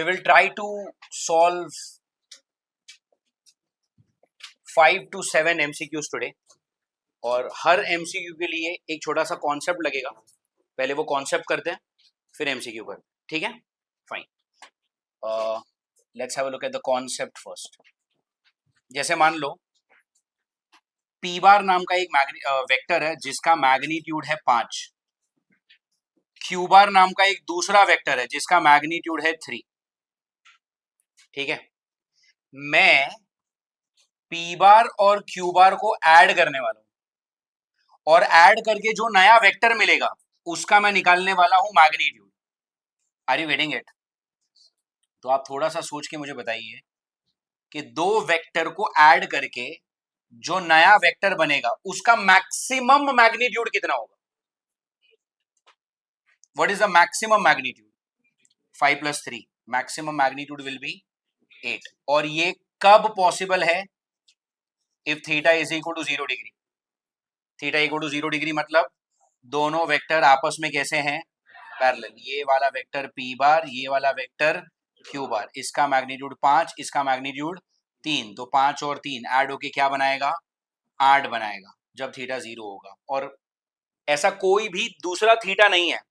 will try to solve 5 to 7 MCQs today. और हर MCQ के लिए एक छोटा सा कॉन्सेप्ट लगेगा. पहले वो कॉन्सेप्ट करते हैं, फिर MCQ करते हैं. ठीक है, fine. Let's have a look at the concept first. जैसे मान लो P बार नाम का एक वेक्टर है जिसका मैग्नीट्यूड है 5. Q बार नाम का एक दूसरा वेक्टर है जिसका मैग्नीट्यूड है 3. ठीक है, मैं P बार और Q बार को ऐड करने वाला हूं और ऐड करके जो नया वेक्टर मिलेगा उसका मैं निकालने वाला हूं magnitude. Are you getting it? तो आप थोड़ा सा सोच के मुझे बताइए कि दो वेक्टर को ऐड करके जो नया वेक्टर बनेगा उसका मैक्सिमम मैग्नीट्यूड कितना होगा? What is the maximum magnitude? 5 plus 3. Maximum magnitude will be 8. और ये कब पॉसिबल है? If theta is equal to 0 degree. Theta equal to 0 degree मतलब दोनों वेक्टर आपस में कैसे हैं? पैरेलल. ये वाला वेक्टर P बार, ये वाला वेक्टर Q बार. इसका मैग्नीट्यूड 5, इसका मैग्नीट्यूड 3. तो 5 और 3 ऐड होके क्या बनाएगा? 8 बनाएगा जब थीटा 0 होगा. और ऐसा कोई भी दूसरा थीटा नहीं है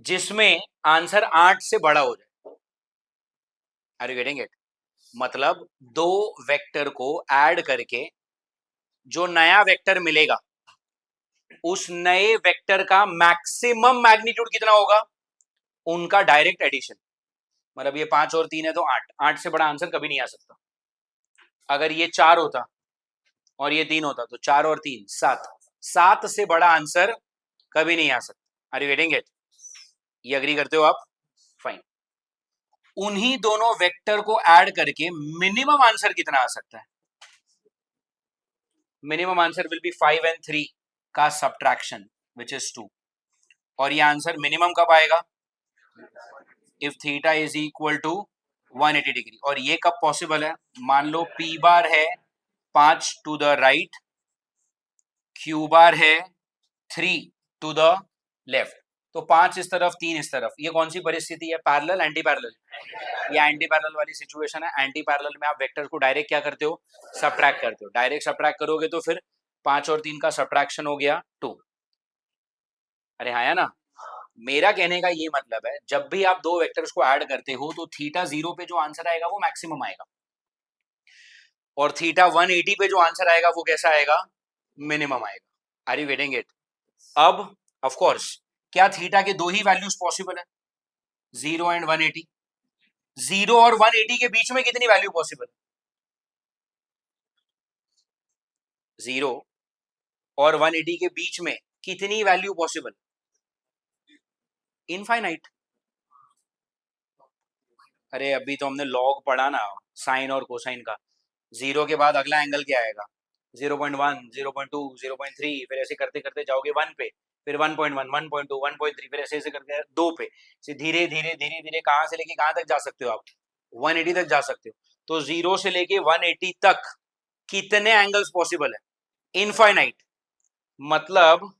जिसमें आंसर 8 से बड़ा हो जाए. Are you getting it? मतलब दो वेक्टर को ऐड करके जो नया वेक्टर मिलेगा उस नए वेक्टर का मैक्सिमम मैग्नीट्यूड कितना होगा? उनका डायरेक्ट एडिशन. मतलब ये 5 और 3 है तो 8. 8 से बड़ा आंसर कभी नहीं आ सकता. अगर ये 4 होता और ये 3 होता तो 4 और 3 7. 7 से बड़ा आंसर कभी नहीं आ सकता. Are you getting it? ये अग्री करते हो आप? फाइन. उन्हीं दोनों वेक्टर को ऐड करके मिनिमम आंसर कितना आ सकता है? Minimum answer will be 5 and 3 का सब्ट्रैक्शन विच इज 2. और ये आंसर मिनिमम कब आएगा? If theta is equal to 180 degree. और ये कब पॉसिबल है? मान लो P बार है 5 टू द राइट, Q बार है 3 टू द लेफ्ट. तो 5 इस तरफ, 3 इस तरफ. ये कौन सी परिस्थिति है? Parallel, anti parallel. ये एंटी पैरेलल वाली सिचुएशन है. एंटी पैरेलल में आप वेक्टर को डायरेक्ट क्या करते हो? सब्ट्रैक्ट करते हो. डायरेक्ट सब्ट्रैक्ट करोगे तो फिर 5 और 3 का सब्ट्रैक्शन हो गया 2. अरे हाँ, ना. मेरा कहने का ये मतलब है जब भी आप दो वेक्टर्स को ऐड करते हो तो थीटा 0 पे जो आंसर आएगा वो मैक्सिमम आएगा और थीटा 180 पे जो आंसर आएगा वो कैसा आएगा? मिनिमम आएगा. Are you getting it? अब ऑफ कोर्स क्या थीटा के दो ही वैल्यूज पॉसिबल है? 0 एंड 180. 0 और 180 के बीच में कितनी वैल्यू पॉसिबल? 0 और 180 के बीच में कितनी वैल्यू पॉसिबल? इनफाइनाइट. अरे अभी तो हमने लॉग पढ़ा ना, साइन और कोसाइन का. 0 के बाद अगला एंगल क्या आएगा? 0.1, 0.2, 0.3. फिर ऐसे करते करते जाओगे 1 पे, फिर 1.1, 1.2, 1.3, फिर ऐसे ऐसे करके 2 पे. धीरे धीरे धीरे धीरे कहां से लेके कहां तक जा सकते हो आप? 180 तक जा सकते हो. तो 0 से लेके 180 तक कितने एंगल्स पॉसिबल है? इनफाइनाइट. मतलब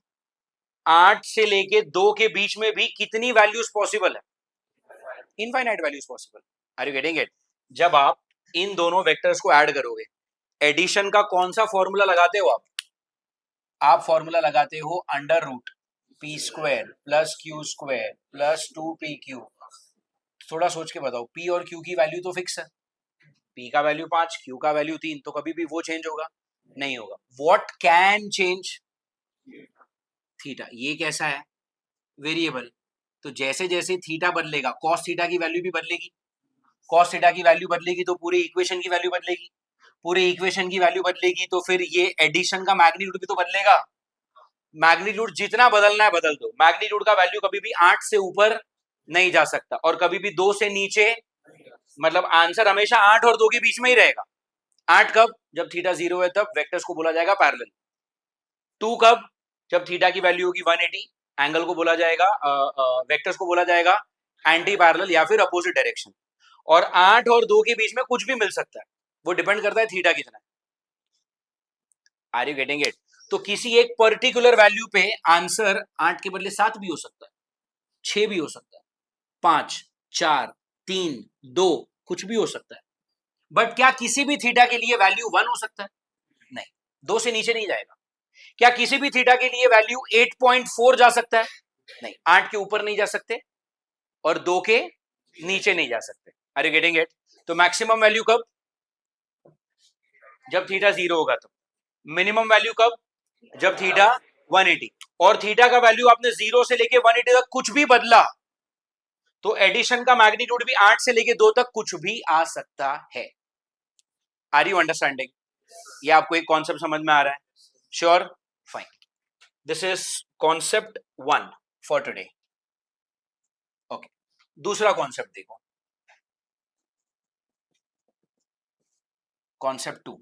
8 से लेके 2 के बीच में भी कितनी वैल्यूज पॉसिबल है? Infinite values possible. Are you getting it? जब आप इन दोनों वेक्टर्स को ऐड करोगे, एडिशन का कौन सा फॉर्मूला लगाते हो आप? आप फॉर्मूला लगाते हो under root P square plus Q square plus 2pq. थोड़ा सोच के बताओ, P और Q की वैल्यू तो फिक्स है. P का वैल्यू 5, Q का वैल्यू 3. तो कभी भी वो चेंज होगा? नहीं होगा. What can change? थीटा. ये कैसा है? वेरिएबल. तो जैसे जैसे थीटा बदलेगा कॉस थीटा की वैल्यू भी बदलेगी. कॉस थीटा की वैल्यू बदलेगी तो पूरे इक्वेशन की वैल्यू बदलेगी. पूरे इक्वेशन की वैल्यू बदलेगी तो फिर ये एडिशन का मैग्नीट्यूड भी तो बदलेगा. मैग्नीट्यूड जितना बदलना है बदल दो. मैग्नीट्यूड का वैल्यू कभी भी 8 से ऊपर नहीं जा सकता और कभी भी 2 से नीचे. मतलब आंसर हमेशा 8 और 2 के बीच में ही रहेगा. 8 कब? जब थीटा 0 है तब वेक्टर्स को बोला जाएगा पैरेलल. 2 कब? जब थीटा की वैल्यू होगी 180. एंगल को बोला जाएगा, वेक्टर्स को बोला जाएगा एंटी पैरेलल या फिर अपोजिट डायरेक्शन. और 8 और 2 के बीच में कुछ भी मिल सकता है. वो डिपेंड करता है थीटा कितना है. Are you getting it? तो किसी एक पर्टिकुलर वैल्यू पे आंसर 8 के बदले 7 भी हो सकता है, 6 भी हो सकता है, 5, 4, 3, 2 कुछ भी हो सकता है, बट क्या किसी भी थीटा के लिए वैल्यू 1 हो सकता है? नहीं, 2 से नीचे नहीं जाएगा। क्या किसी भी थीटा के लिए वैल्यू 8.4 जा सकता है? नहीं, 8 के ऊपर नहीं जा सकते और 2 के नीचे नहीं जा सकते। Are you getting it? तो मैक्सिमम वैल्यू कब? जब थीटा 0 होगा। तो मिनिमम वैल्यू कब? जब थीटा 180। और थीटा का वैल्यू आपने 0 से लेके 180 तक कुछ भी बदला तो एडिशन का मैग्नीट्यूड भी 8 से लेके 2 तक कुछ भी आ सकता है। Are you understanding? ये आपको एक कॉन्सेप्ट समझ में आ रहा है? Sure? Fine. This is concept 1 for today. Okay, दूसरा कॉन्सेप्ट देखो, कॉन्सेप्ट 2।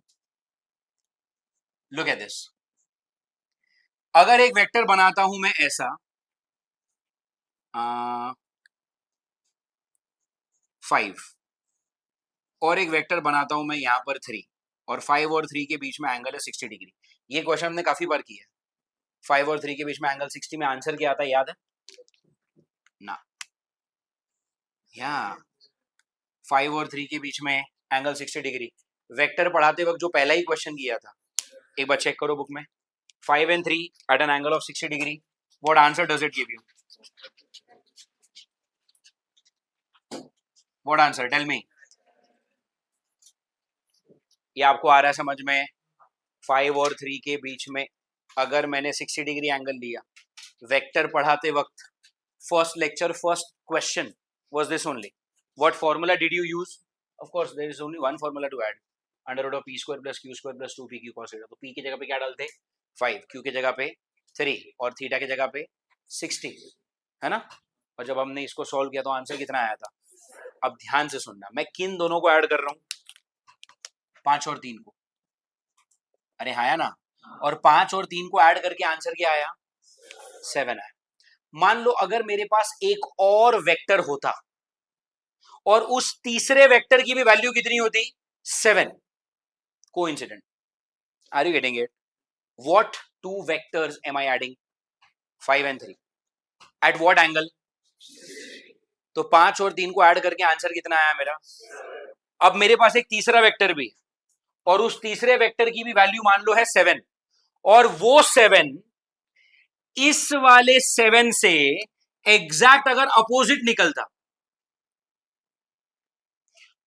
Look at this. अगर एक वेक्टर बनाता हूं मैं ऐसा 5 और एक वेक्टर बनाता हूं मैं यहां पर 3 और 5 और 3 के बीच में एंगल है 60 डिग्री। ये क्वेश्चन हमने काफी बार किया है। 5 और 3 के बीच में एंगल 60 में आंसर क्या आता है, याद है ना? यहाँ 5 और 3 के बीच में एंगल 60 डिग्री। वेक्टर पढ़ाते वक्त जो पहला ही क्वेश्चन किया था, एक बार चेक करो बुक में। 5 and 3 at an angle of 60 degree. What answer does it give you? What answer? Tell me. ये आपको आ रहा है समझ में? 5 और 3 के बीच में अगर मैंने 60 डिग्री एंगल लिया, वेक्टर पढ़ाते वक्त first lecture first question was this only. What formula did you use? Of course, there is only one formula to add. Under root of p square plus q square plus 2pq cos theta. तो p की जगह पे क्या डालते? 5, q की जगह पे 3 और थीटा की जगह पे 60, है ना? और जब हमने इसको सॉल्व किया तो आंसर कितना आया था? अब ध्यान से सुनना, मैं किन दोनों को ऐड कर रहा हूं? 5 और 3 को। अरे हाँ ना? और 5 और 3 को ऐड करके आंसर क्या आया? 7 आया। मान लो अगर मेरे पास एक और वेक्टर होता और उस तीसरे वेक्टर की भी वैल्यू कितनी होती? 7। Coincident. Are you getting it? What two vectors am I adding? 5 and 3 at what angle? तो 5 और 3 को ऐड करके आंसर कितना आया मेरा? अब मेरे पास एक तीसरा वेक्टर भी है और उस तीसरे वेक्टर की भी वैल्यू मान लो है 7 और वो 7 इस वाले 7 से एग्जैक्ट अगर अपोजिट निकलता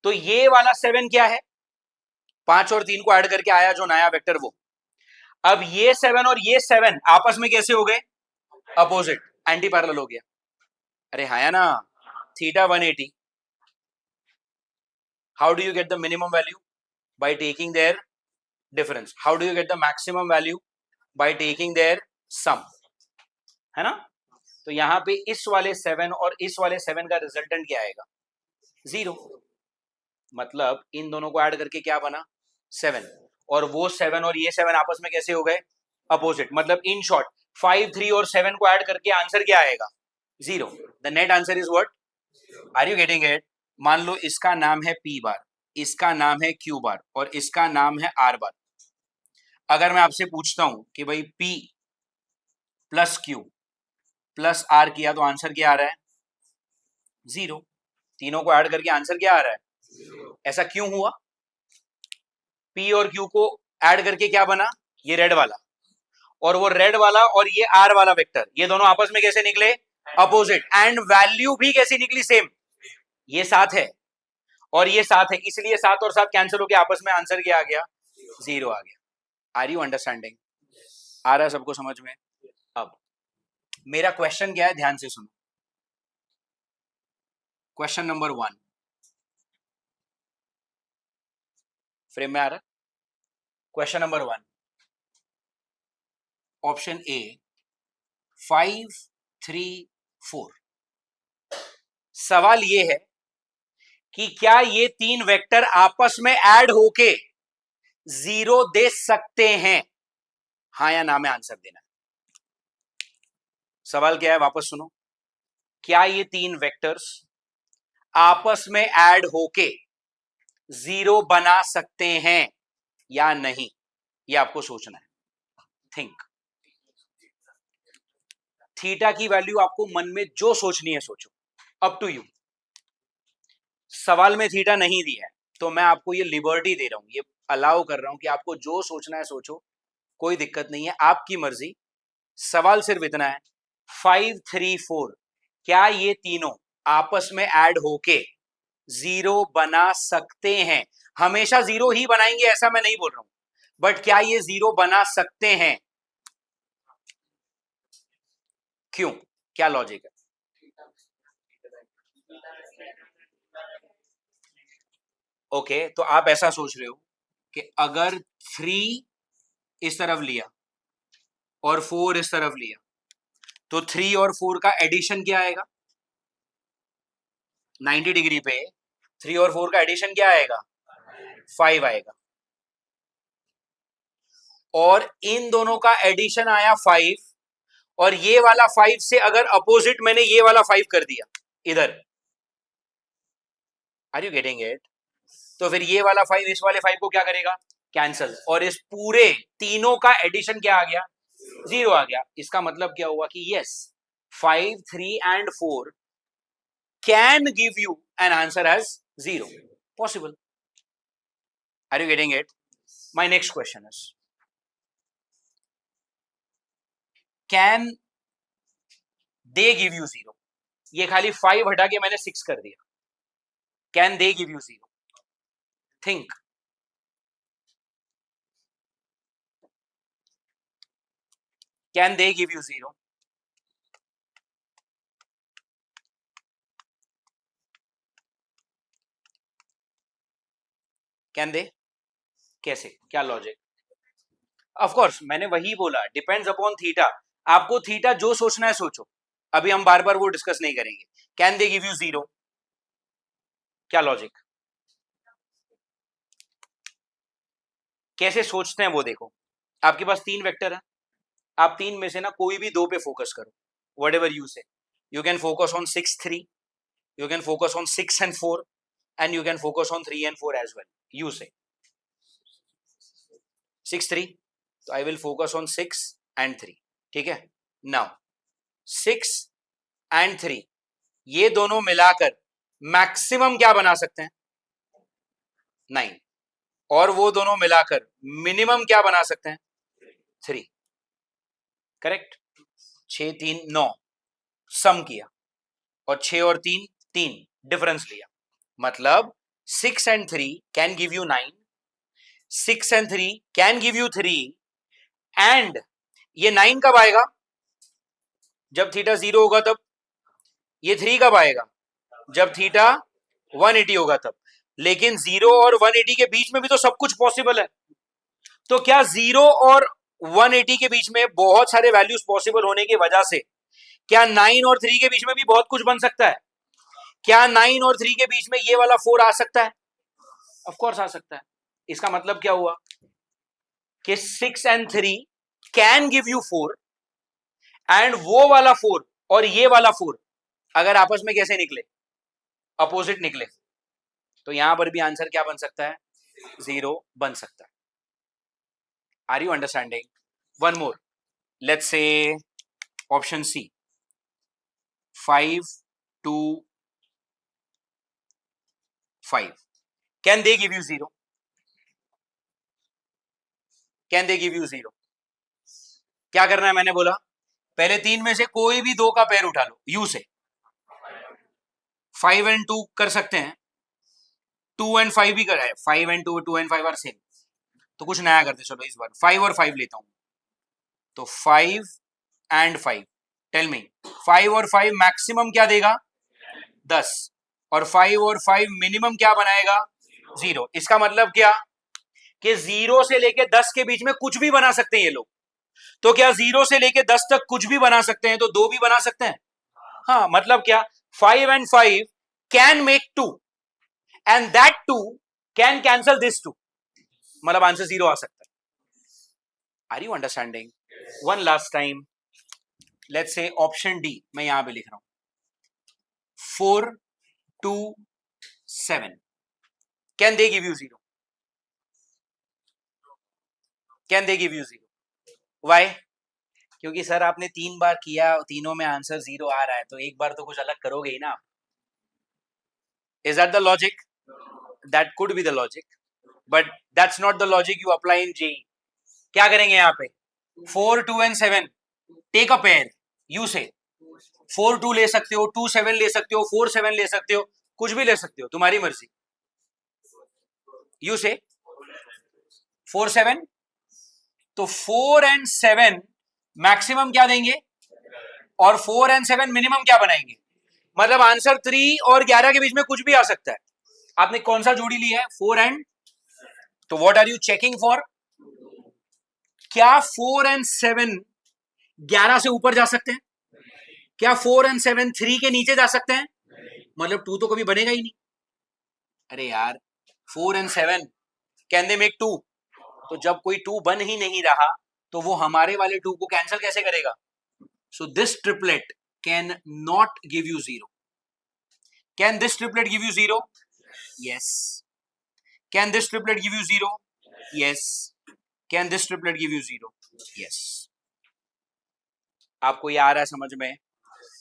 तो ये वाला 7 क्या है? 5 और 3 को ऐड करके आया जो नया वेक्टर वो। अब ये 7 और ये 7 आपस में कैसे हो गए? अपोजिट, एंटी पैरेलल हो गया। अरे हाँ ना? Theta 180। How do you get the minimum value? By taking their difference. How do you get the maximum value? By taking their sum, है ना? तो यहां पे इस वाले 7 और इस वाले 7 का रिजल्टेंट क्या आएगा? 0। मतलब इन दोनों को ऐड करके क्या बना? 7। और वो 7 और ये 7 आपस में कैसे हो गए? अपोजिट। मतलब इन शॉर्ट 5, 3 और 7 को ऐड करके आंसर क्या आएगा? 0। The net answer is what? Are you getting it? मान लो इसका नाम है P बार, इसका नाम है Q बार और इसका नाम है R बार। अगर मैं आपसे पूछता हूं कि भाई P plus Q plus R किया तो आंसर क्या आ रहा है? 0। तीनों को ऐड करके आंसर क्या आ रहा है? ऐसा क्यों हुआ? P और Q को ऐड करके क्या बना? ये रेड वाला, और वो रेड वाला और ये R वाला वेक्टर, ये दोनों आपस में कैसे निकले? अपोजिट। एंड वैल्यू भी कैसी निकली? सेम। ये 7 है और ये 7 है, इसलिए 7 और 7 कैंसिल होकर आपस में आंसर क्या आ गया? 0 आ गया। Are you understanding? आ रहा है सबको समझ में? अब मेरा क्वेश्चन क्या है, ध्यान से सुनो। क्वेश्चन नंबर 1 फ्रेम में आ रहा है? Question number 1, option A 5, 3, 4। सवाल ये है कि क्या ये तीन वेक्टर आपस में ऐड होके 0 दे सकते हैं? हाँ या ना में आंसर देना। सवाल क्या है, वापस सुनो। क्या ये तीन वेक्टर्स आपस में ऐड होके 0 बना सकते हैं या नहीं? ये आपको सोचना है। थिंक। थीटा की वैल्यू आपको मन में जो सोचनी है सोचो, अप टू यू। सवाल में थीटा नहीं दिया है, तो मैं आपको ये लिबर्टी दे रहा हूं, ये अलाउ कर रहा हूं कि आपको जो सोचना है सोचो, कोई दिक्कत नहीं है, आपकी मर्जी। सवाल सिर्फ इतना है, 5 3 4 क्या ये तीनों आपस में ऐड होके जीरो बना सकते हैं? हमेशा जीरो ही बनाएंगे ऐसा मैं नहीं बोल रहा हूं, बट क्या ये जीरो बना सकते हैं? क्यों, क्या लॉजिक है? ओके, तो आप ऐसा सोच रहे हो कि अगर 3 इस तरफ लिया और 4 इस तरफ लिया, तो 3 और 4 का एडिशन क्या आएगा? 90 डिग्री पे 3 और 4 का एडिशन क्या आएगा? 5 आएगा। और इन दोनों का एडिशन आया 5, और ये वाला 5 से अगर अपोजिट मैंने ये वाला 5 कर दिया इधर, आर यू गेटिंग इट? तो फिर ये वाला 5 इस वाले 5 को क्या करेगा? कैंसल। और इस पूरे तीनों का एडिशन क्या आ गया? 0 आ गया। इसका मतलब क्या हुआ कि yes, 5 3 and 4 can give you an answer as 0. Possible. Are you getting it? My next question is, can they give you 0? ये खाली 5 हटा के मैंने 6 कर दिया। Can they give you 0? Think. Can they give you 0? Can they? कैसे, क्या logic? Of course मैंने वही बोला, डिपेंड्स अपॉन थीटा। आपको थीटा जो सोचना है सोचो, अभी हम बार बार वो डिस्कस नहीं करेंगे। Can they give you 0? क्या लॉजिक? कैसे सोचते हैं वो देखो। आपके पास 3 वेक्टर है, आप 3 में से ना कोई भी 2 पे फोकस करो, वट एवर यू से। You can focus on 6 3, you can focus on 6 and 4, and you can focus on 3 and 4 as well. You say 6 3, so I will focus on 6 and 3. ठीक है? Now 6 and 3 ये दोनों मिलाकर maximum क्या बना सकते हैं? 9। और वो दोनों मिलाकर मिनिमम क्या बना सकते हैं? 3। करेक्ट? 6 3 9 सम किया, और 6 और 3 3 डिफरेंस लिया, मतलब 6 and 3 can give you 9, 6 and 3 can give you 3, and ये 9 कब आएगा? जब थीटा 0 होगा तब। ये 3 कब आएगा? जब थीटा 180 होगा तब। लेकिन 0 और 180 के बीच में भी तो सब कुछ पॉसिबल है। तो क्या 0 और 180 के बीच में बहुत सारे वैल्यूज पॉसिबल होने की वजह से क्या 9 और 3 के बीच में भी बहुत कुछ बन सकता है? क्या 9 और 3 के बीच में ये वाला 4 आ सकता है? ऑफ कोर्स आ सकता है। इसका मतलब क्या हुआ कि 6 and 3 can give you 4, and वो वाला 4 और ये वाला 4 अगर आपस में कैसे निकले? अपोजिट निकले, तो यहां पर भी आंसर क्या बन सकता है? 0 बन सकता है। Are you understanding? One more, let's say option C, 5 2 5, can they give you 0? Can they give you 0? क्या करना है मैंने बोला? पहले 3 में से कोई भी 2 का पैर उठा लो, यू से। 5 and 2 कर सकते हैं, 2 and 5 भी कर है, 5 and 2, 2 and 5 आर सेम। तो कुछ नया करते चलो इस बार, 5 और 5 लेता हूं, तो 5 and 5, टेल मी 5 और 5 मैक्सिमम क्या देगा? 10। और 5 और 5 मिनिमम क्या बनाएगा? 0। इसका मतलब क्या कि 0 से लेके 10 के बीच में कुछ भी बना सकते हैं ये लोग। तो क्या 0 से लेके 10 तक कुछ भी बना सकते हैं? तो 2 भी बना सकते हैं। हाँ, मतलब क्या? 5 and 5 can make 2, and that 2 can cancel this 2, मतलब आंसर 0 आ सकता है। Are you understanding? One last time, let's say option D, मैं यहां पे लिख रहा हूं, 4 2 7, can they give you 0? Can they give you 0? Why? क्योंकि सर आपने 3 बार किया, तीनों में आंसर 0 आ रहा है, तो एक बार तो कुछ अलग करोगे ही ना। Is that the logic? That could be the logic, but that's not the logic you apply in JEE. क्या करेंगे यहाँ पे? 4, 2 and 7. Take a pair. You say 4, 2 ले सकते हो, 2, 7 ले सकते हो, 4, 7 ले सकते हो, कुछ भी ले सकते हो, तुम्हारी मर्जी. You say 4, 7. तो 4 and 7 मैक्सिमम क्या देंगे और 4 and 7 मिनिमम क्या बनाएंगे? मतलब आंसर 3 और 11 के बीच में कुछ भी आ सकता है. आपने कौन सा जोड़ी लिया है? 4 and, तो what are you checking for? क्या 4 and 7 11 से ऊपर जा सकते हैं? क्या 4 and 7 3 के नीचे जा सकते हैं? मतलब 2 तो कभी बनेगा ही नहीं. अरे यार 4 and 7 कैन दे मेक 2? तो जब कोई 2 बन ही नहीं रहा तो वो हमारे वाले 2 को कैंसिल कैसे करेगा? So this triplet can not give you 0. Can this triplet give you 0? Yes. Can this triplet give you 0? Yes. Can this triplet give you 0? Yes. आपको ये आ रहा है समझ में?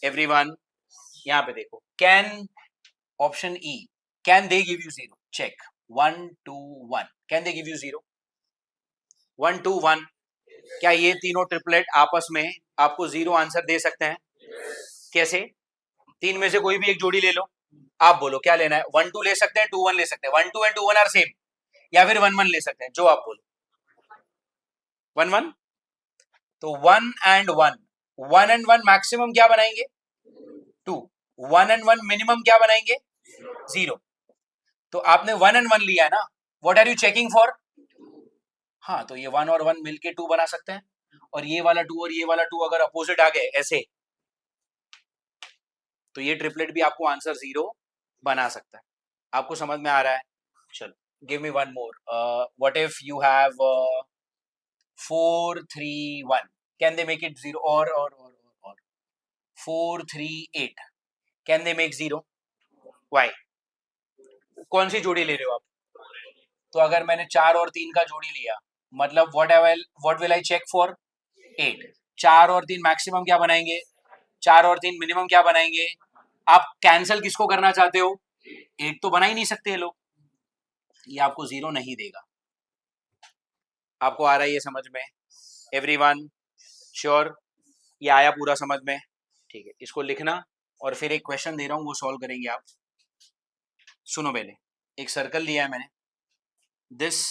एवरीवन यहां पे देखो. Can, option E, can they give you 0? Check. 1 2 1. Can they give you 0? 1 2 1. क्या ये तीनों ट्रिपलेट आपस में आपको 0 आंसर दे सकते हैं? कैसे? 3 में से कोई भी एक जोड़ी ले लो. आप बोलो क्या लेना है? 1 2 ले सकते हैं, 2 1 ले सकते हैं. 1 2 and 2 1 आर सेम, या फिर 1 1 ले सकते हैं, जो आप बोलो. 1 1. तो 1 and 1, 1 and 1 मैक्सिमम क्या बनाएंगे? 2. 1 and 1 मिनिमम क्या बनाएंगे? 0. तो आपने 1 and 1 लिया है ना. What are you checking for? हाँ, तो ये 1 और 1 मिलके 2 बना सकते हैं, और ये वाला 2 और ये वाला 2 अगर अपोजिट आ गए ऐसे, तो ये ट्रिपलेट भी आपको आंसर 0 बना सकता है. आपको समझ में आ रहा है? चलो, give me one more. What if you have 4 3 1. Can they make it 0? और 4 3 8. Can they make 0? वाई? कौन सी जोड़ी ले रहे हो आप? तो अगर मैंने 4 और 3 का जोड़ी लिया, मतलब what will I check for? 8. 4 और 3 मैक्सिमम क्या बनाएंगे? 4 और 3 मिनिमम क्या बनाएंगे? आप कैंसिल किसको करना चाहते हो? 8 तो बना ही नहीं सकते लोग. ये आपको 0 नहीं देगा. आपको आ रहा है ये समझ में? Everyone sure? ये आया पूरा समझ में? ठीक है, इसको लिखना और फिर एक क्वेश्चन दे रहा हूं, वो सॉल्व करेंगे आप. सुनो, पहले एक सर्कल लिया है मैंने. This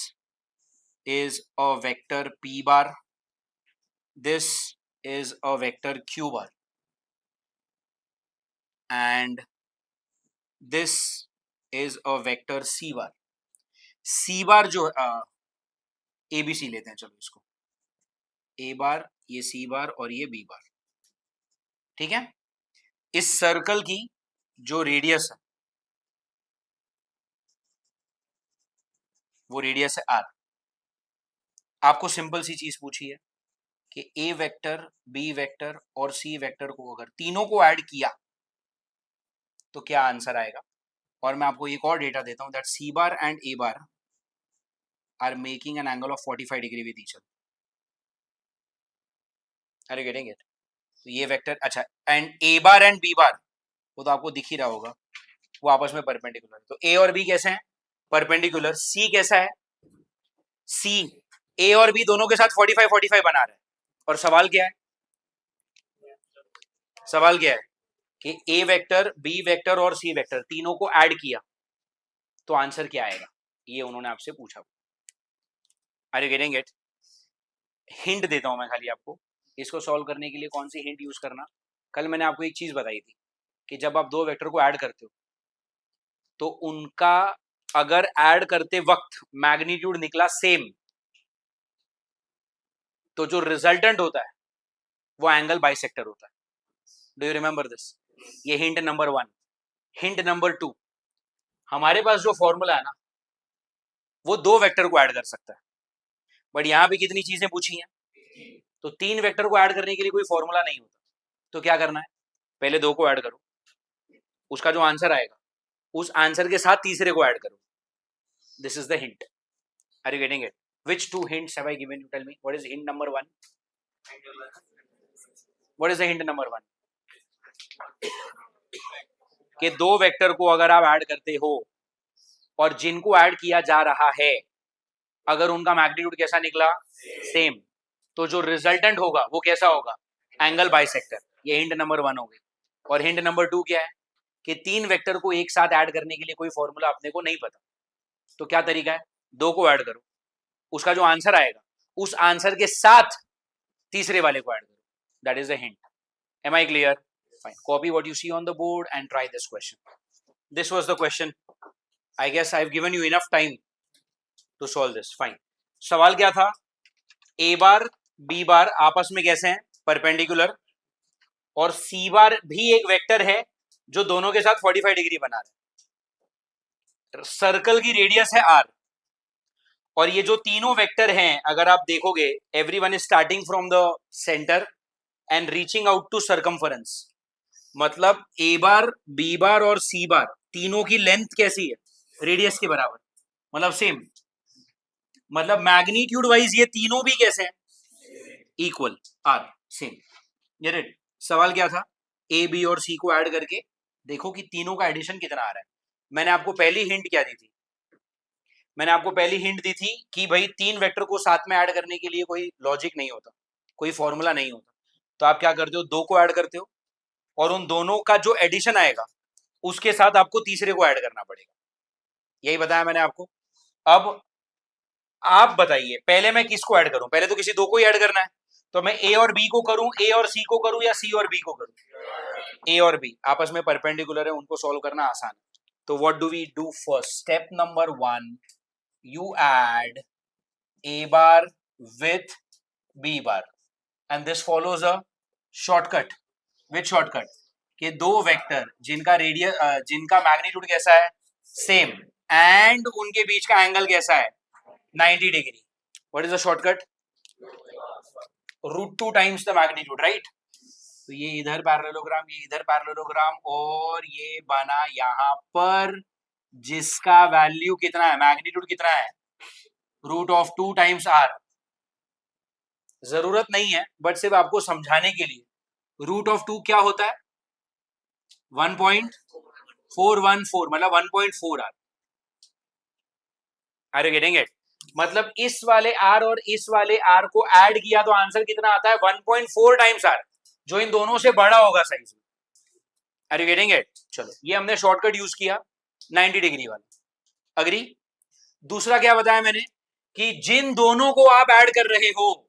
is a vector p bar, this is a vector q bar, and this is a vector c bar. c बार जो a b c लेते हैं, चलो इसको a बार, ये c बार और ये b बार. ठीक है. इस सर्कल की जो रेडियस है वो रेडियस है r. आपको सिंपल सी चीज पूछी है कि a वेक्टर, b वेक्टर और c वेक्टर को अगर तीनों को ऐड किया तो क्या आंसर आएगा. और मैं आपको एक और डेटा देता हूं, that c bar and a bar are making an angle of 45 degree with each other. Are you getting it? तो ये वेक्टर, अच्छा, and a bar and b bar, वो तो आपको दिख ही रहा होगा, वो आपस में परपेंडिकुलर है. तो a और b कैसे हैं? परपेंडिकुलर. c कैसा है? c a और b दोनों के साथ 45 45 बना रहा है. और सवाल क्या है? सवाल क्या है कि a वेक्टर, b वेक्टर और c वेक्टर तीनों को ऐड किया तो आंसर क्या आएगा, ये उन्होंने आपसे पूछा. Are you getting it? Hint देता हूं मैं खाली आपको, इसको सॉल्व करने के लिए कौन सी हिंट यूज करना. कल मैंने आपको एक चीज बताई थी कि जब आप दो वेक्टर को ऐड करते हो तो उनका अगर ऐड करते वक्त मैग्नीट्यूड निकला सेम, तो जो रिजल्टेंट होता है वो एंगल बाइसेक्टर होता है. Do you remember this? ये हिंट नंबर 1. हिंट नंबर 2, हमारे पास जो फॉर्मूला है ना, वो दो वेक्टर को ऐड कर सकता है, बट यहां पे कितनी चीजें पूछी हैं? तो 3 वेक्टर को ऐड करने के लिए कोई फॉर्मूला नहीं होता. तो क्या करना है? पहले 2 को ऐड करो, उसका जो आंसर आएगा उस आंसर के साथ तीसरे को ऐड करो. This is the hint. Are you getting it? Which two hints have I given you? Tell me. What is hint number 1? What is the hint number 1? कि दो वेक्टर को अगर आप ऐड करते हो और जिनको ऐड किया जा रहा है अगर उनका मैग्नीट्यूड कैसा निकला, सेम, तो जो रिजल्टेंट होगा वो कैसा होगा, एंगल बाइसेक्टर। ये हिंट नंबर 1 हो गई। और हिंट नंबर 2 क्या है कि तीन वेक्टर को एक साथ ऐड करने के लिए कोई फॉर्मूला अपने को नहीं पता, तो क्या तरीका है, दो को ऐड करो, उसका जो आंसर आएगा उस आंसर के साथ तीसरे वाले को ऐड करो, that is the hint. Am I clear? Fine, copy what you see on the board and try this question. This was the question. I guess I have given you enough time to solve this. Fine, सवाल क्या था, ए bar B बार आपस में कैसे हैं, perpendicular, और सी बार भी एक वेक्टर है जो दोनों के साथ 45 डिग्री बना रहे हैं। सर्कल की रेडियस है आर, और ये जो तीनों वेक्टर हैं अगर आप देखोगे everyone is starting from the centre and reaching out to circumference. मतलब ए बार बी बार और सी बार तीनों की लेंथ कैसी है, रेडियस के बराबर, मतलब सेम, मतलब मैग्नीट्यूड वाइज ये तीनों भी कैसे हैं, equal, are same. Get it? सवाल क्या था, ए बी और सी को ऐड करके देखो कि तीनों का एडिशन कितना आ रहा है। मैंने आपको पहली हिंट क्या दी थी, मैंने आपको पहली हिंट दी थी कि भाई तीन वेक्टर को साथ में ऐड करने के लिए कोई लॉजिक नहीं होता, कोई फॉर्मूला नहीं होता, तो आप क्या करते हो, दो को ऐड करते हो और उन दोनों का जो एडिशन आएगा उसके साथ आपको तीसरे को ऐड करना पड़ेगा। यही बताया मैंने आपको। अब आप बताइए पहले मैं किसको ऐड करूं, पहले तो किसी दो को ही ऐड करना है, तो मैं ए और बी को करूं, ए और सी को करूं, या सी और बी को करूं? ए और बी आपस में परपेंडिकुलर है, उनको सॉल्व करना आसान है। तो what do we do first, step number 1, you add a bar with b bar and this follows a shortcut. Which shortcut? कि दो वेक्टर जिनका रेडियस जिनका मैग्नीट्यूड कैसा है, सेम, एंड उनके बीच का एंगल कैसा है, 90 degree. What is the shortcut, √2 times the magnitude, right? तो ये इधर पैरेललोग्राम, ये इधर पैरेललोग्राम, और ये बना यहां पर जिसका वैल्यू कितना है, मैग्नीट्यूड कितना है, √2 टाइम्स आर। जरूरत नहीं है बट सिर्फ आपको समझाने के लिए, √2 क्या होता है, 1.414, मतलब 1.4 R. Are you getting it? मतलब इस वाले आर और इस वाले आर को ऐड किया तो आंसर कितना आता है, 1.4 टाइम्स आर, जो इन दोनों से बड़ा होगा साइज में। Are you getting it? चलो ये हमने शॉर्टकट यूज किया 90 डिग्री वाला, अग्री? दूसरा क्या बताया मैंने कि जिन दोनों को आप ऐड कर रहे हो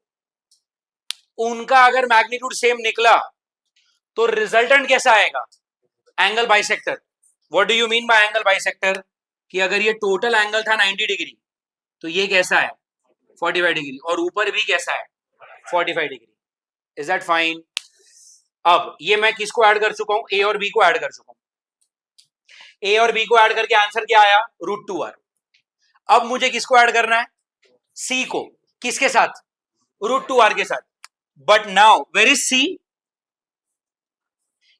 उनका अगर मैग्नीट्यूड सेम निकला तो रिजल्टेंट कैसा आएगा, angle bisector. What do you mean by angle bisector, कि अगर ये टोटल एंगल था 90 डिग्री तो ये कैसा है, 45 डिग्री, और ऊपर भी कैसा है, 45 डिग्री। Is that fine? अब ये मैं किसको ऐड कर चुका हूं, ए और बी को ऐड कर चुका हूं। ए और बी को ऐड करके आंसर क्या आया, √2 आर। अब मुझे किसको ऐड करना है, सी को, किसके साथ, √2 आर के साथ। But now where is C,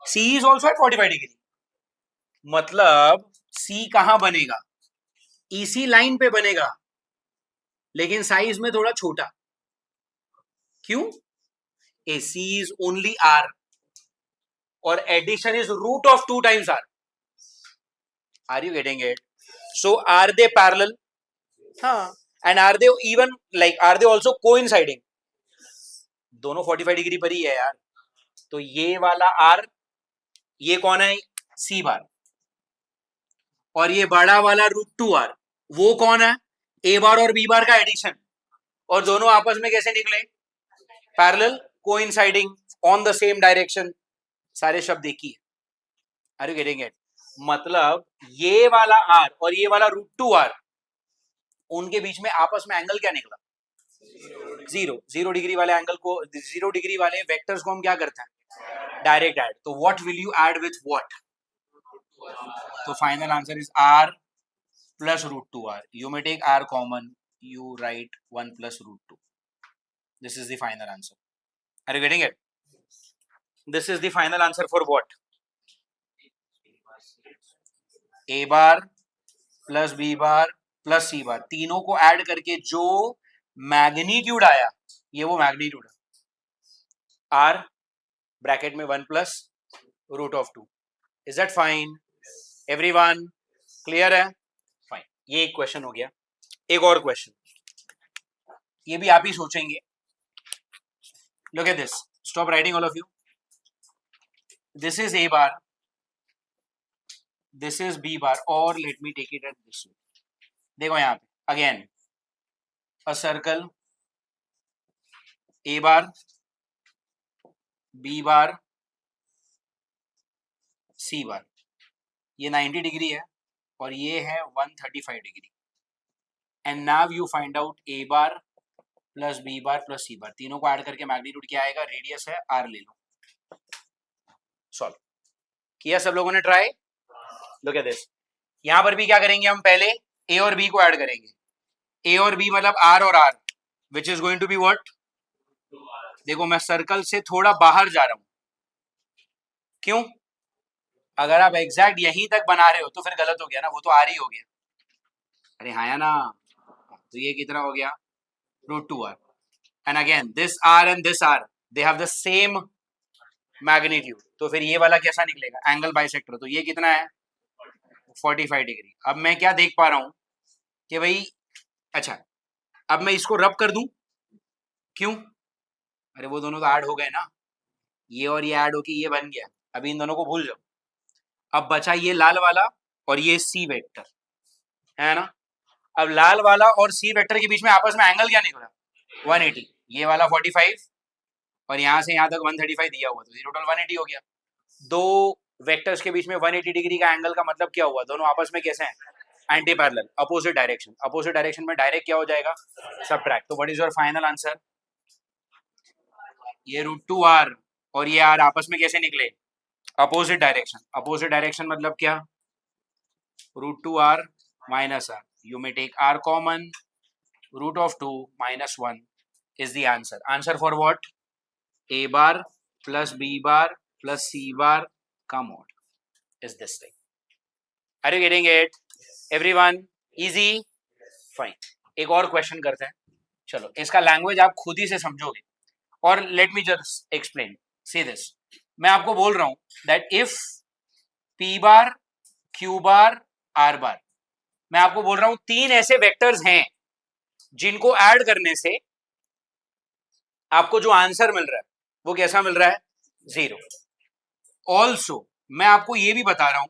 C is also at 45 degree, मतलब सी कहां बनेगा, इसी लाइन पे बनेगा, लेकिन साइज में थोड़ा छोटा। क्यों, A C is only R और addition is √2 times R. Are you getting it? So are they parallel, हाँ, and are they even like are they also coinciding, दोनों 45 डिग्री पर ही है यार। तो ये वाला आर, ये कौन है, सी बार, और ये बड़ा वाला √2 आर वो कौन है, ए बार और बी बार का एडिशन, और दोनों आपस में कैसे निकले, parallel, coinciding, on the same direction, सारे शब्द एक ही है। Are you getting it? मतलब ये वाला आर और ये वाला √2 आर, उनके बीच में आपस में एंगल क्या निकला, 0 डिग्री वाले एंगल को, 0 डिग्री वाले वेक्टर्स को हम क्या करते हैं, डायरेक्ट ऐड। तो what will you add with what, तो final answer is r plus √2 r. You may take r common, you write 1 plus √2. This is the final answer. Are you getting it? This is the final answer for what, a bar plus b bar plus c bar, तीनों को add करके जो magnitude आया ये वो magnitude है, r bracket में 1 plus √2. Is that fine? Everyone clear है? फाइन, ये एक क्वेश्चन हो गया। एक और क्वेश्चन, ये भी आप ही सोचेंगे। Look at this, stop writing all of you. This is A bar, this is B bar, और let me take it at this way. देखो यहाँ पे again a circle, A bar, B bar, C bar, ये 90 degree है और ये है 135 degree. And now you find out A bar plus B bar plus C bar, तीनों को ऐड करके मैग्नीट्यूड क्या आएगा, रेडियस है आर, ले लो। सॉल्व किया सब लोगों ने ट्राई? लुक एट दिस, यहां पर भी क्या करेंगे हम, पहले ए और बी को ऐड करेंगे। ए और बी मतलब आर और R, which is going to be what? देखो मैं सर्कल से थोड़ा बाहर जा रहा हूं, क्यों? अगर आप एग्जैक्ट यहीं तक बना रहे हो तो फिर गलत हो गया ना, वो तो आर ही हो गया। अरे हाँ या ना, तो ये कितना हो गया, √2r। And again this r and this r, they have the same magnitude, तो फिर ये वाला कैसा निकलेगा, एंगल बाइसेक्टर। तो ये कितना है, 45 डिग्री। अब मैं क्या देख पा रहा हूं कि भाई, अच्छा अब मैं इसको रब कर दूं, क्यों? अरे वो दोनों तो ऐड हो गए ना, ये और ये ऐड होके ये बन गया। अभी इन दोनों को भूल जाओ, अब बचा ये लाल वाला और ये सी वेक्टर, है ना। अब लाल वाला और सी वेक्टर के बीच में आपस में एंगल क्या निकला, 180। ये वाला 45 और यहाँ से यहाँ तक 135 दिया हुआ, तो ये टोटल 180 हो गया। दो वेक्टर्स के बीच में 180 डिग्री का एंगल का मतलब क्या हुआ, दोनों आपस में कैसे हैं, anti parallel, opposite direction. Opposite direction में डायरेक्ट क्या हो जाएगा, सबट्रैक्ट। तो what is your final answer, ये √2r और ये r आपस में कैसे निकले, अपोजिट डायरेक्शन। अपोजिट डायरेक्शन मतलब क्या, √2r minus r, you may take r common, √2 minus 1 is the answer. Answer for what, a bar plus b bar plus c bar का mod is this thing. Are you getting it? Everyone easy? Fine. एक और question करते हैं, चलो इसका language आप खुद ही से समझोगे। और let me just explain, see this, मैं आपको बोल रहा हूं that if p bar, q bar, r बार, मैं आपको बोल रहा हूं तीन ऐसे वेक्टर्स हैं जिनको ऐड करने से आपको जो आंसर मिल रहा है वो कैसा मिल रहा है, 0। ऑल्सो मैं आपको ये भी बता रहा हूं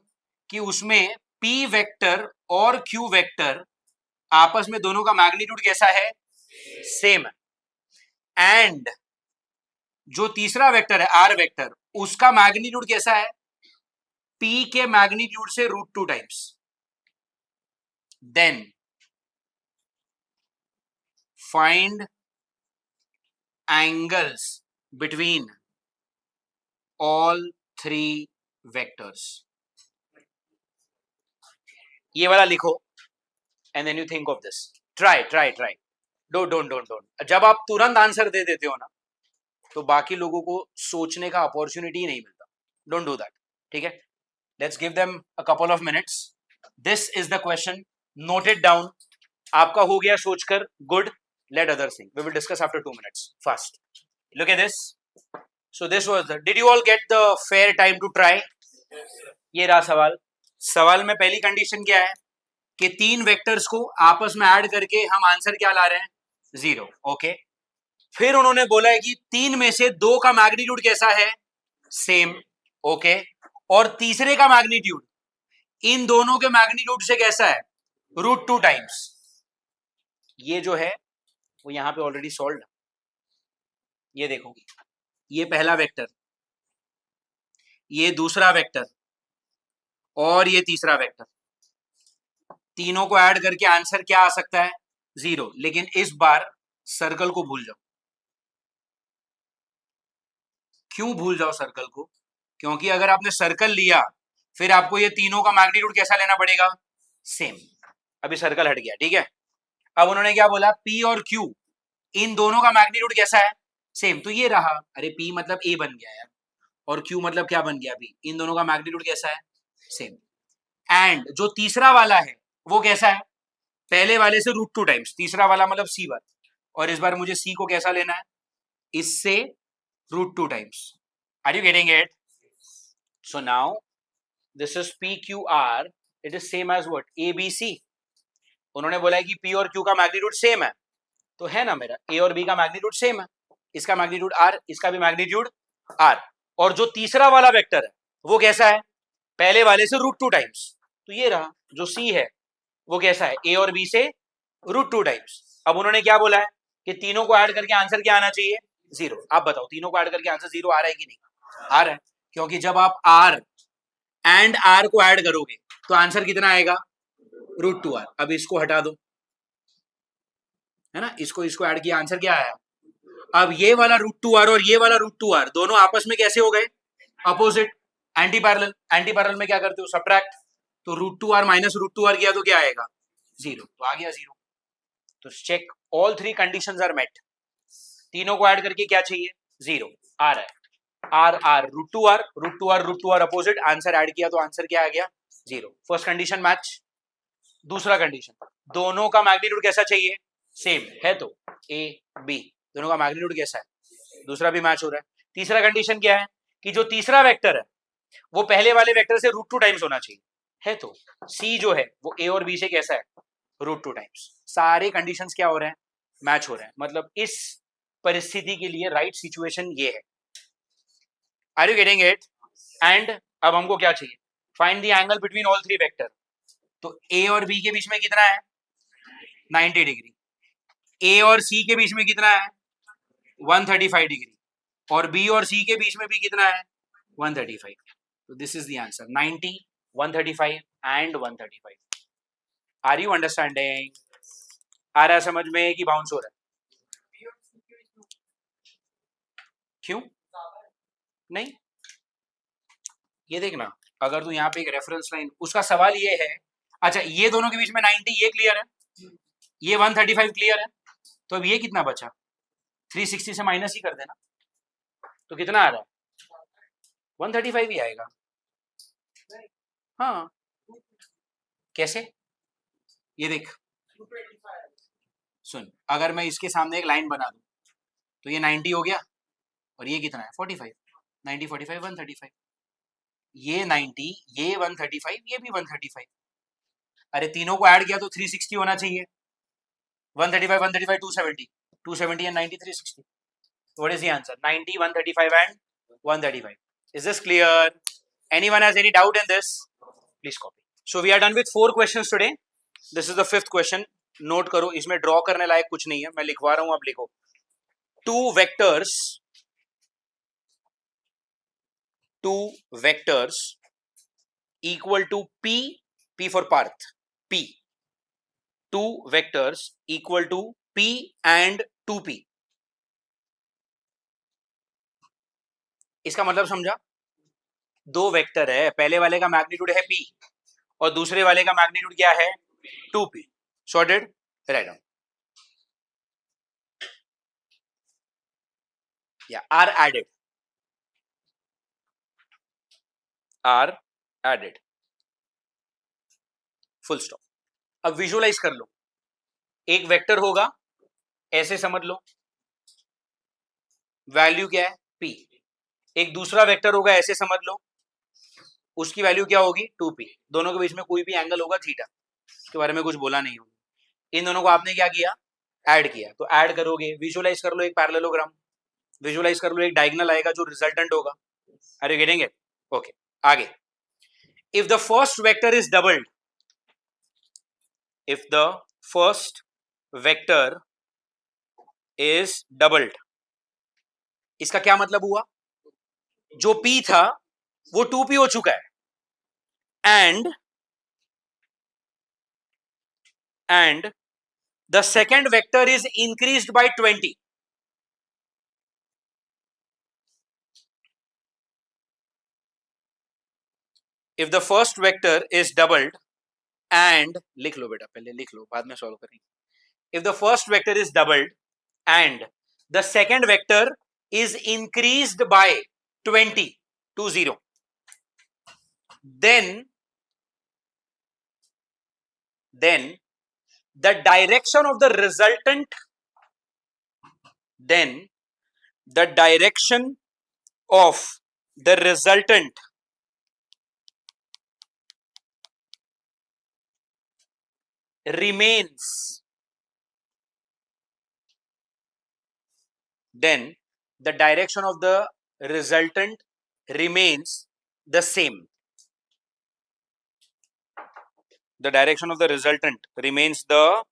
कि उसमें p वेक्टर और q वेक्टर आपस में दोनों का मैग्नीट्यूड कैसा है, सेम है। एंड जो तीसरा वेक्टर है r वेक्टर, उसका मैग्नीट्यूड कैसा है, p के मैग्नीट्यूड से √2 times. Then find angles between all three vectors. ये वाला लिखो and then you think of this, try try try, don't. जब आप तुरंत आंसर दे देते हो ना, तो बाकी लोगों को सोचने का अपॉर्चुनिटी ही नहीं मिलता। डोंट डू दैट, ठीक है। Let's give them a couple of minutes. This is the question, note it down. आपका हो गया सोचकर, good. Let other think, we will discuss after 2 minutes fast. Look at this, so this was the, did you all get the fair time to try? ये रहा सवाल। सवाल में पहली कंडीशन क्या है कि तीन वेक्टर्स को आपस में ऐड करके हम आंसर क्या ला रहे हैं, 0। ओके, फिर उन्होंने बोला है कि तीन में से दो का मैग्नीट्यूड कैसा है, सेम। ओके, और तीसरे का मैग्नीट्यूड इन दोनों के मैग्नीट्यूड से कैसा है, √2 टाइम्स। ये जो है वो यहां पे ऑलरेडी सॉल्व है। ये देखो, ये पहला वेक्टर, ये दूसरा वेक्टर और ये तीसरा वेक्टर, तीनों को ऐड करके आंसर क्या आ सकता है, 0। लेकिन इस बार सर्कल को भूल जाओ। क्यों भूल जाओ सर्कल को, क्योंकि अगर आपने सर्कल लिया फिर आपको ये तीनों का मैग्नीट्यूड कैसा लेना पड़ेगा, सेम। अभी सर्कल हट गया, ठीक है। अब उन्होंने क्या बोला, P और Q इन दोनों का मैग्नीट्यूड कैसा है, सेम। तो ये रहा, अरे P मतलब A बन गया यार, और Q मतलब क्या बन गया, B। इन दोनों का मैग्नीट्यूड कैसा है, सेम। एंड जो तीसरा वाला है वो कैसा है, पहले वाले से √2 टाइम्स, तीसरा वाला मतलब C1, और इस बार मुझे C को कैसा लेना है, इससे √2 times. Are you getting it? So now this is P Q R, it is same as what, A B C. उन्होंने बोला है कि पी और क्यू का मैग्नीट्यूड सेम है, तो है ना मेरा ए और बी का मैग्नीट्यूड सेम है, इसका मैग्नीट्यूड आर, इसका भी मैग्नीट्यूड आर। और जो तीसरा वाला वेक्टर है वो कैसा है, पहले वाले से √2 टाइम्स, तो ये रहा जो सी है वो कैसा है, ए और बी से √2 टाइम्स। अब उन्होंने क्या बोला है कि तीनों को ऐड करके आंसर क्या आना चाहिए, 0। आप बताओ तीनों को ऐड करके आंसर 0 आ रहा है कि नहीं, आ रहा है, क्योंकि जब आप आर एंड आर को ऐड करोगे तो आंसर कितना आएगा, √2r। अब इसको हटा दो, है ना, इसको ऐड किया, आंसर क्या आया। अब ये वाला √2r और ये वाला √2r दोनों आपस में कैसे हो गए, opposite, anti parallel. Anti parallel में क्या करते हो, सब्ट्रैक्ट, तो √2r माइनस √2r किया तो क्या आएगा, 0, तो आ गया 0। तो check all 3 conditions are met, तीनों को ऐड करके क्या चाहिए, 0 आ रहा है, R R √2r opposite, answer add किया तो आंसर क्या आ गया, 0। First condition match. दूसरा कंडीशन, दोनों का मैग्नीट्यूड कैसा चाहिए, सेम है, तो ए बी दोनों का मैग्नीट्यूड कैसा है, दूसरा भी मैच हो रहा है। तीसरा कंडीशन क्या है कि जो तीसरा वेक्टर है वो पहले वाले वेक्टर से √2 टाइम्स होना चाहिए, है, तो सी जो है वो ए और बी से कैसा है, √2 टाइम्स। सारे कंडीशंस क्या हो रहे हैं, मैच हो रहे हैं, मतलब इस परिस्थिति के लिए राइट सिचुएशन ये है। Are you getting it. And अब हमको क्या चाहिए, find the angle between all 3 vector. तो ए और बी के बीच में कितना है, 90 डिग्री, ए और सी के बीच में कितना है, 135 डिग्री, और बी और सी के बीच में भी कितना है, 135। तो this is the answer, 90, 135 and 135। Are you understanding, आ रहा है समझ में कि बाउंस हो रहा है, क्यों नहीं, ये देखना, अगर तू यहाँ पे एक रेफरेंस लाइन, उसका सवाल ये है, अच्छा ये दोनों के बीच में 90, ये क्लियर है, ये 135 क्लियर है, तो अब ये कितना बचा, 360 से माइनस ही कर देना, तो कितना आ रहा है, 135 ही आएगा। हाँ, कैसे, ये देख, सुन, अगर मैं इसके सामने एक लाइन बना दूं तो ये 90 हो गया, और ये कितना है, 45, 90 45 135, ये 90, ये 135, ये भी 135, अरे तीनों को ऐड किया तो 360 होना चाहिए, 135 135 270, 270 and 90 360. What is the answer, 90 135 and 135. Is this clear? Anyone has any doubt in this, please copy. So we are done with 4 questions today. This is the 5th question. Note करो, इसमें draw करने लायक कुछ नहीं है, मैं लिखवा रहा हूं, आप लिखो। 2 vectors equal to p for Parth, p, 2 vectors equal to p and 2p. इसका मतलब समझा, 2 वेक्टर है, पहले वाले का मैग्नीट्यूड है p और दूसरे वाले का मैग्नीट्यूड क्या है, 2p. Sorted, write down. Yeah, are added. Are added. Full stop. अब विजुअलाइज कर लो, एक वेक्टर होगा, ऐसे समझ लो, वैल्यू क्या है p, एक दूसरा वेक्टर होगा, ऐसे समझ लो, उसकी वैल्यू क्या होगी, 2p, दोनों के बीच में कोई भी एंगल होगा थीटा, इसके बारे में कुछ बोला नहीं होगा, इन दोनों को आपने क्या किया, ऐड किया, तो ऐड करोगे, विजुअलाइज कर लो एक पैरेललोग्राम, विजुअलाइज कर लो एक डायगोनल आएगा जो रिजल्टेंट होगा। Are you getting it, okay, आगे, if the first vector is doubled, if the first vector is doubled, इसका क्या मतलब हुआ, जो p था वो 2p हो चुका है, and the second vector is increased by 20. If the first vector is doubled and, लिख लो बेटा, पहले लिख लो, बाद में सॉल्व करेंगे। If the first vector is doubled and the second vector is increased by 20 to 0, then the direction of the resultant, then the direction of the resultant remains, then the direction of the resultant remains the same. The direction of the resultant remains the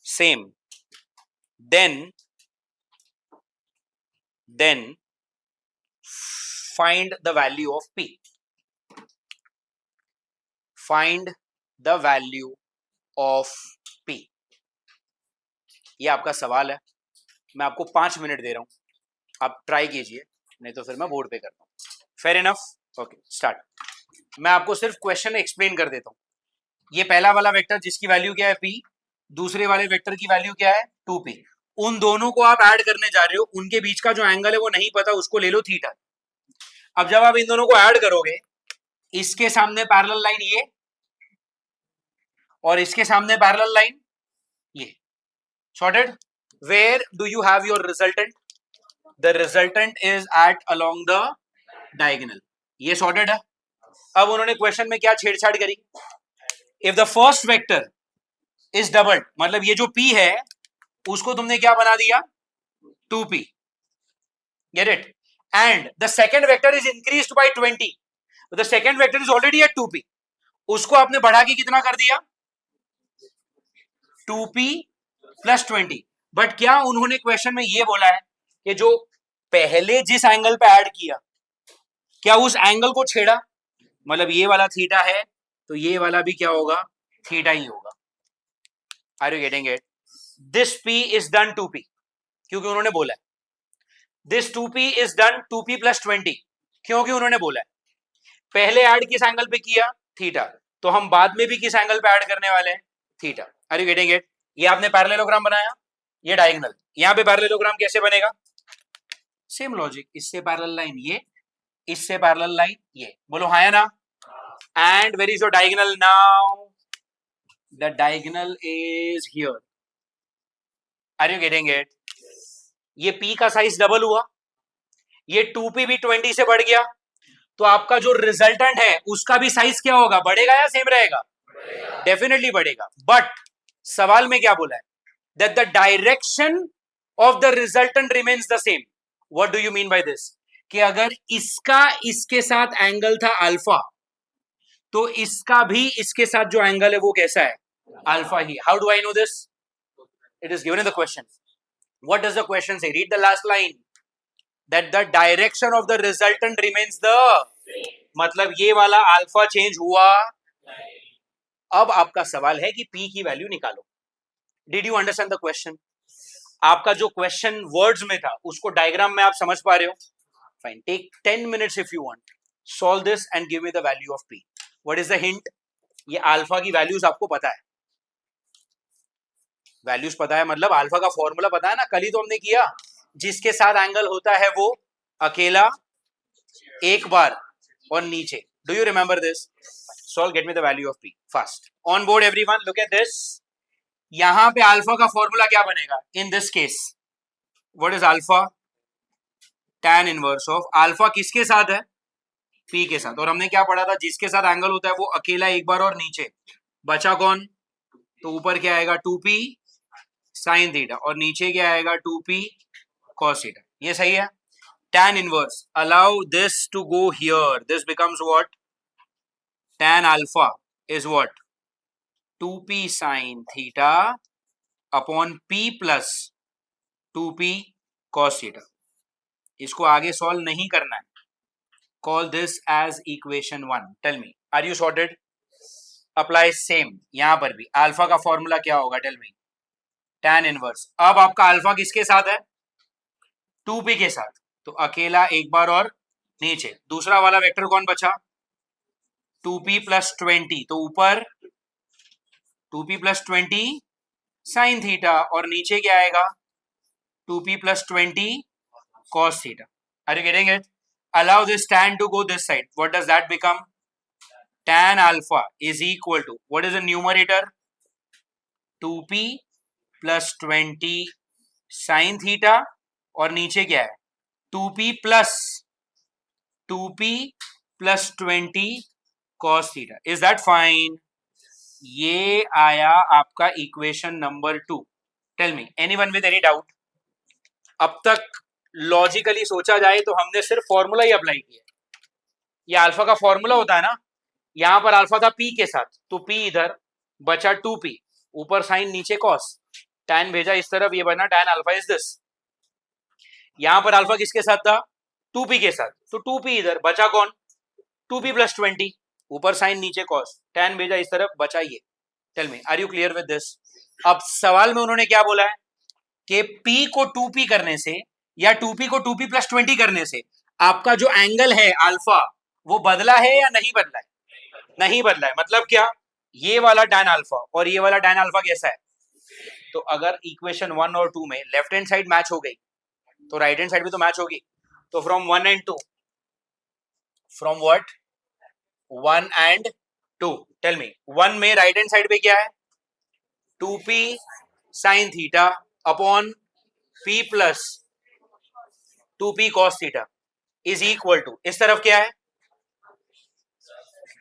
same. Then find the value of P. Find the value of P. ये आपका सवाल है. मैं आपको 5 minute दे रहा हूं, आप try कीजिए, नहीं तो फिर मैं बोर्ड पे करता हूं. Fair enough? Okay, start. मैं आपको सिर्फ क्वेश्चन एक्सप्लेन कर देता हूं. ये पहला वाला वेक्टर जिसकी वैल्यू क्या है P, दूसरे वाले वेक्टर की वैल्यू क्या है 2P. उन दोनों को आप ऐड करने जा रहे हो, उनके बीच का जो एंगल है वो नहीं पता, उसको ले लो थीटा. अब जब आप इन दोनों को ऐड करोगे, इसके सामने पैरेलल लाइन ये और इसके सामने पैरेलल लाइन ये. Sorted? Where do you have your resultant? The resultant is at along the diagonal. ये सॉर्टेड है. अब उन्होंने क्वेश्चन में क्या छेड़छाड़ करी? If the first vector is doubled, मतलब ये जो P है उसको तुमने क्या बना दिया 2P. Get it? And the second vector is increased by 20. The second vector is already at 2P. उसको आपने बढ़ा के कितना कर दिया 2P प्लस 20. बट क्या उन्होंने क्वेश्चन में ये बोला है कि जो पहले जिस एंगल पे ऐड किया, क्या उस एंगल को छेड़ा? मतलब ये वाला थीटा है तो ये वाला भी क्या होगा थीटा ही होगा. Are you getting it? This P is done 2P, क्योंकि उन्होंने बोला है. This 2P is done 2P plus 20, क्योंकि उन्होंने बोला है. पहले ऐड किस एंगल पे किया थीटा, तो हम बाद में भी किस एंगल पे ऐड करने वाले हैं theta. Are you getting it? ये आपने पैरेललोग्राम बनाया, ये डायगोनल. यहां पे पैरेललोग्राम कैसे बनेगा? Same logic. इससे पैरेलल लाइन ये, इससे पैरेलल लाइन ये. बोलो हाँ या ना? And where is your diagonal now? The diagonal is here. Are you getting it? ये P का साइज डबल हुआ, ये 2P भी 20 से बढ़ गया, तो आपका जो रिजल्टेंट है उसका भी साइज क्या होगा, बढ़ेगा या सेम रहेगा? डेफिनेटली बढ़ेगा. बट सवाल में क्या बोला है? That the direction of the resultant remains the same. What do you mean by this? कि अगर इसका इसके साथ एंगल था अल्फा, तो इसका भी इसके साथ जो एंगल है वो कैसा है? Alpha he. How do I know this? It is given in the question. What does the question say? Read the last line. That the direction of the resultant remains the same. मतलब ये वाला alpha change हुआ. अब आपका सवाल है कि P की वैल्यू निकालो. Did you understand the question? आपका जो क्वेश्चन वर्ड्स में था उसको डायग्राम में आप समझ पा रहे हो? Fine. Take 10 minutes if you want. Solve this and give me the value of P. What is the hint? ये अल्फा की वैल्यूज आपको पता है. वैल्यूज पता है मतलब अल्फा का फॉर्मूला पता है ना, कल ही तो हमने किया. जिसके साथ एंगल होता है वो अकेला एक बार और नीचे. Do you remember this? Solve, get me the value of P fast. On board everyone, look at this. यहां पे अल्फा का फॉर्मूला क्या बनेगा in this case? What is alpha? tan inverse of alpha किसके साथ है? P के साथ. और हमने क्या पढ़ा था? जिसके साथ एंगल होता है वो अकेला एक बार और नीचे. बचा कौन? तो ऊपर क्या आएगा 2P साइन थीटा और नीचे क्या आएगा 2P cos थीटा. ये सही है. tan inverse, allow this to go here, this becomes what? tan alpha is what? 2P sin theta upon P plus 2P cos theta. इसको आगे सॉल्व नहीं करना है. Call this as equation 1. Tell me, are you sorted? Apply same यहां पर भी. Alpha का formula क्या होगा? Tell me. tan inverse. अब आपका अल्फा किसके साथ है? 2P के साथ. तो अकेला एक बार और नीचे. दूसरा वाला वेक्टर कौन बचा? 2P plus 20. तो ऊपर 2P प्लस 20 साइन थीटा और नीचे क्या आएगा 2P plus 20 cos theta. Are you getting it? Allow this tan to go this side. What does that become? Tan alpha is equal to, what is the numerator? 2P plus 20 sin theta और नीचे क्या है 2P plus 20 cos theta. Is that fine? ये आया आपका equation number 2। Tell me anyone with any doubt? अब तक logically सोचा जाए तो हमने सिर्फ फॉर्मूला ही अप्लाई किया। ये अल्फा का फॉर्मूला होता है ना, यहां पर अल्फा था पी के साथ, तो पी इधर बचा 2p, ऊपर साइन नीचे कॉस, tan भेजा इस तरफ, ये बना tan अल्फा इज दिस। यहां पर अल्फा किसके साथ था? 2p के साथ, तो 2p इधर बचा कौन? 2p प्लस 20, ऊपर साइन नीचे कॉस, tan भेजा इस तरफ, बचा ये। Tell me are you clear with this? अब सवाल में उन्होंने क्या बोला है कि p को 2p करने से या 2p को 2p प्लस 20 करने से आपका जो एंगल है अल्फा वो बदला है या नहीं बदला है? नहीं बदला है। मतलब क्या? ये वाला tan अल्फा और ये वाला tan अल्फा कैसा है? तो अगर इक्वेशन 1 और 2 में लेफ्ट हैंड साइड मैच हो गई तो राइट हैंड साइड भी तो मैच होगी। तो from 1 and 2, from what? 1 and 2, tell me 1 में राइट हैंड साइड पे क्या है? 2p sin theta upon p plus 2p cos theta is equal to, इस तरफ क्या है?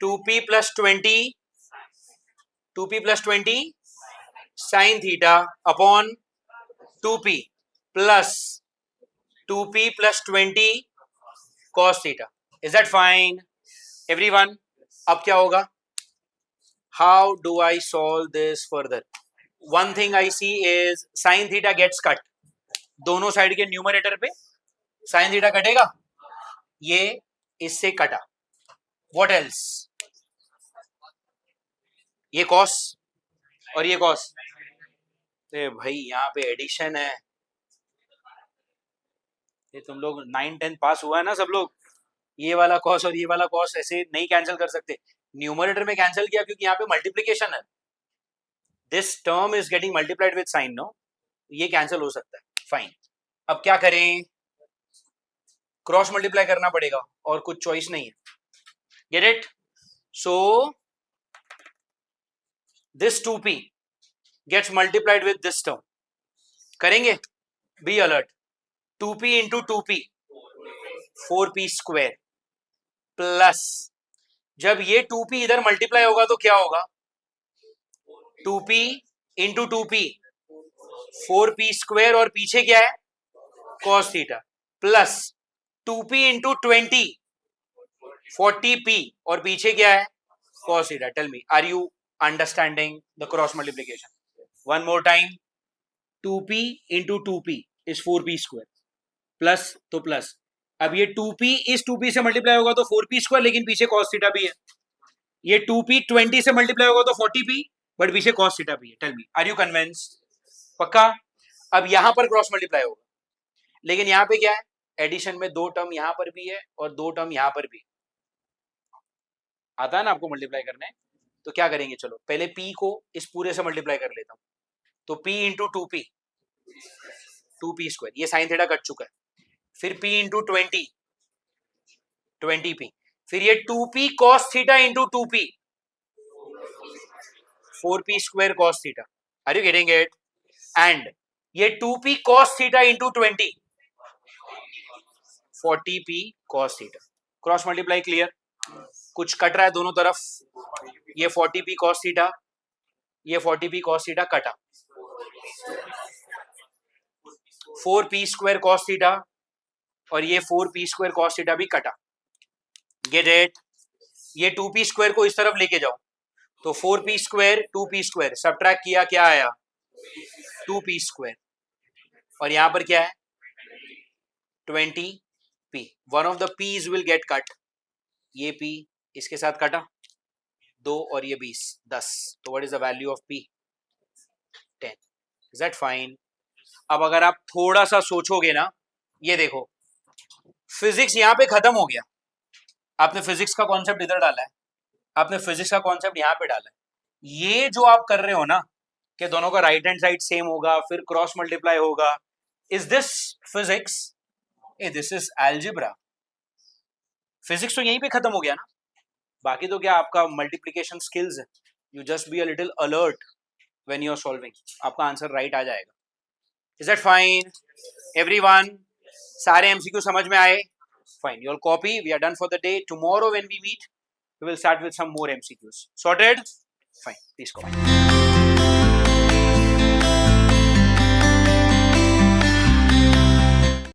2p plus 20 sin theta upon 2p plus 2p plus 20 cos theta. Is that fine everyone? अब क्या होगा? How do I solve this further? One thing I see is sin theta gets cut, दोनों side के numerator पे sin theta कटेगा, ये इससे कटा। What else? ये cos और ये cos। भाई यहाँ पे एडिशन है। ये तुम लोग 9-10 पास हुआ है ना सब लोग, ये वाला cos और ये वाला cos ऐसे नहीं कैंसिल कर सकते। न्यूमरेटर में कैंसिल किया क्योंकि यहाँ पे मल्टीप्लीकेशन है। This term is getting multiplied with sine, no, ये कैंसिल हो सकता है। फाइन, अब क्या करें? क्रॉस मल्टीप्लाई करना पड़ेगा और कुछ चॉइस नहीं है। Get it? So this 2p gets multiplied with this term. करेंगे? Be alert. 2p into 2p 4p square plus, जब ये 2p इधर मल्टीप्लाई होगा तो क्या होगा? 2p into 2p 4p square और पीछे क्या है? cos theta plus 2p into 20 40p और पीछे क्या है? cos theta. Tell me are you understanding the cross multiplication? One more time, 2p into 2p is 4p square plus, तो plus, अब ये 2p इस 2p से मल्टीप्लाई होगा तो 4p स्क्वायर, लेकिन पीछे cos थीटा भी है। ये 2p 20 से मल्टीप्लाई होगा तो 40p, बट पीछे cos थीटा भी है। Tell me are you convinced? पक्का? अब यहां पर क्रॉस मल्टीप्लाई होगा, लेकिन यहां पे क्या है? एडिशन में 2 टर्म यहां पर भी है और 2 टर्म यहां पर भी। आता है ना आपको मल्टीप्लाई करने? तो क्या करेंगे? चलो पहले p को इस पूरे से मल्टीप्लाई कर लेता हूं, तो p into 2p 2p square, ये साइन थीटा कट चुका है। फिर p इंटू 20p, फिर ये 2p cos theta into 2p 4p square cos theta. Are you getting it? And ये 2p cos theta into 20 40p cos theta. Cross multiply clear? कुछ cut रहा है दोनों तरफ, ये 40p cos थीटा, ये 40p cos थीटा कटा, 4p square cos theta और ये 4p स्क्वायर cos थीटा भी कटा। Get it? ये 2p स्क्वायर को इस तरफ लेके जाओ, तो 4p square 2p square subtract किया, क्या आया? 2p स्क्वायर, और यहां पर क्या है? 20p। One of the p's will get cut, ये p इसके साथ कटा, 2 और ये 20, 10, तो what is the value of p? 10। Is that fine? अब अगर आप थोड़ा सा सोचोगे ना, ये देखो फिजिक्स यहां पे खत्म हो गया, आपने फिजिक्स का कॉन्सेप्ट इधर डाला है, आपने फिजिक्स का कॉन्सेप्ट यहां पे डाला है। ये जो आप कर रहे हो ना कि दोनों का राइट हैंड साइड सेम होगा फिर क्रॉस मल्टीप्लाई होगा, is this physics? This is algebra. Physics तो यहीं पे खत्म हो गया ना, बाकी तो क्या आपका मल्टीप्लिकेशन स्किल्स है। You just be a little alert when you are solving, आपका आंसर राइट आ जाएगा। Is that fine everyone? सारे एमसीक्यू समझ में आए? Fine, your copy we are done for the day. Tomorrow when we meet we will start with some more MCQs. Sorted? Fine తీసుకో